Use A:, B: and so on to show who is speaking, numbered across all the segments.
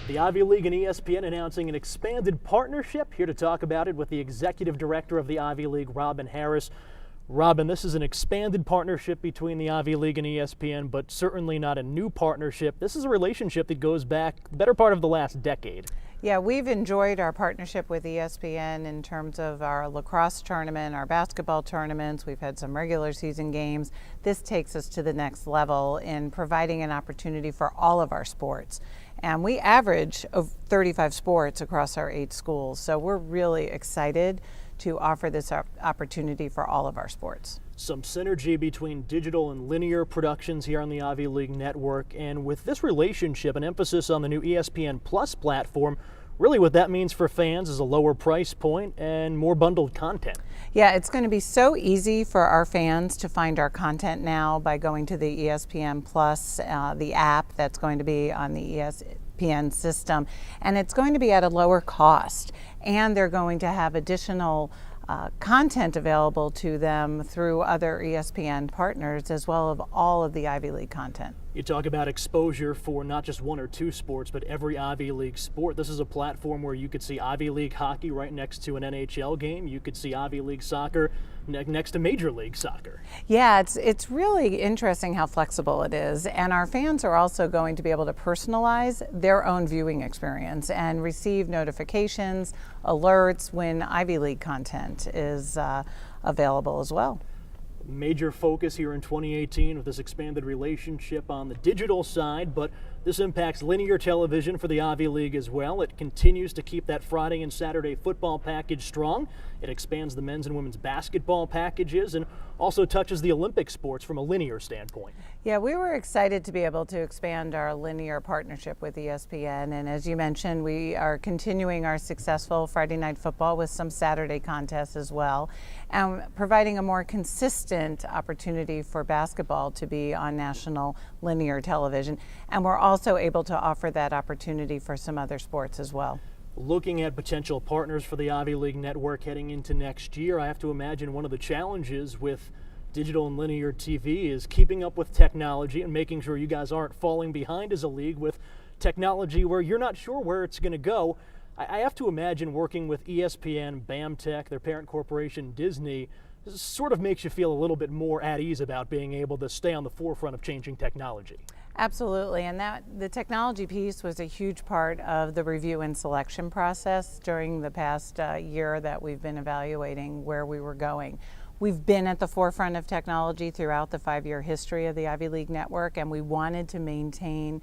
A: The Ivy League and ESPN announcing an expanded partnership. Here to talk about it with the executive director of the Ivy League, Robin Harris. Robin, this is an expanded partnership between the Ivy League and ESPN, but certainly not a new partnership. This is a relationship that goes back the better part of the last decade.
B: Yeah, we've enjoyed our partnership with ESPN in terms of our lacrosse tournament, our basketball tournaments. We've had some regular season games. This takes us to the next level in providing an opportunity for all of our sports. And we average 35 sports across our 8 schools. So we're really excited to offer this opportunity for all of our sports.
A: Some synergy between digital and linear productions here on the Ivy League network, and with this relationship, an emphasis on the new ESPN Plus platform, really what that means for fans is a lower price point and more bundled content.
B: Yeah, it's going to be so easy for our fans to find our content now by going to the ESPN Plus, the app that's going to be on the ESPN system, and it's going to be at a lower cost, and they're going to have additional content available to them through other ESPN partners, as well as all of the Ivy League content.
A: You talk about exposure for not just 1 or 2 sports, but every Ivy League sport. This is a platform where you could see Ivy League hockey right next to an NHL game. You could see Ivy League soccer next to Major League Soccer.
B: Yeah, it's really interesting how flexible it is, and our fans are also going to be able to personalize their own viewing experience and receive notifications, alerts when Ivy League content is available as well.
A: Major focus here in 2018 with this expanded relationship on the digital side, but this impacts linear television for the Ivy League as well. It continues to keep that Friday and Saturday football package strong. It expands the men's and women's basketball packages and also touches the Olympic sports from a linear standpoint.
B: Yeah, we were excited to be able to expand our linear partnership with ESPN, and as you mentioned, we are continuing our successful Friday night football with some Saturday contests as well, and providing a more consistent opportunity for basketball to be on national linear television, and we're also able to offer that opportunity for some other sports as well.
A: Looking at potential partners for the Ivy League network heading into next year, I have to imagine one of the challenges with digital and linear TV is keeping up with technology and making sure you guys aren't falling behind as a league with technology where you're not sure where it's going to go. I have to imagine working with ESPN, BAMTech, their parent corporation Disney, sort of makes you feel a little bit more at ease about being able to stay on the forefront of changing technology.
B: Absolutely, and the technology piece was a huge part of the review and selection process during the past year that we've been evaluating where we were going. We've been at the forefront of technology throughout the 5-year history of the Ivy League network, and we wanted to maintain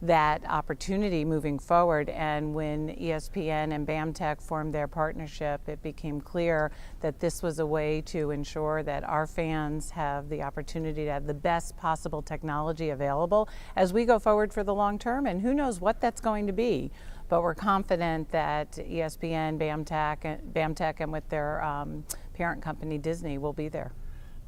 B: that opportunity moving forward. And when ESPN and BAMTech formed their partnership, it became clear that this was a way to ensure that our fans have the opportunity to have the best possible technology available as we go forward for the long term, and who knows what that's going to be. But we're confident that ESPN, BAMTech and with their parent company Disney will be there.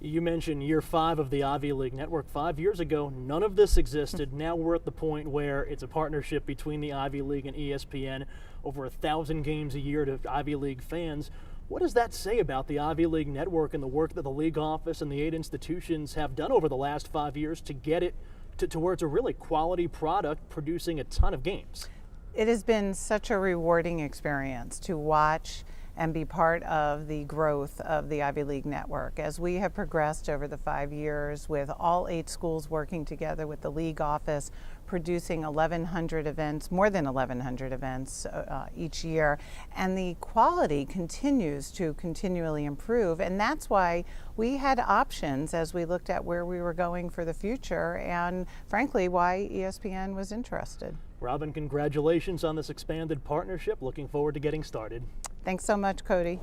A: You mentioned year 5 of the Ivy League network. 5 years ago, none of this existed. Now we're at the point where it's a partnership between the Ivy League and ESPN, over 1,000 games a year to Ivy League fans. What does that say about the Ivy League network and the work that the league office and the 8 institutions have done over the last 5 years to get it to where it's a really quality product producing a ton of games?
B: It has been such a rewarding experience to watch and be part of the growth of the Ivy League network. As we have progressed over the 5 years with all 8 schools working together with the league office, producing 1,100 events, more than 1,100 events each year, and the quality continues to continually improve, and that's why we had options as we looked at where we were going for the future, and frankly why ESPN was interested.
A: Robin, congratulations on this expanded partnership. Looking forward to getting started.
B: Thanks so much, Cody.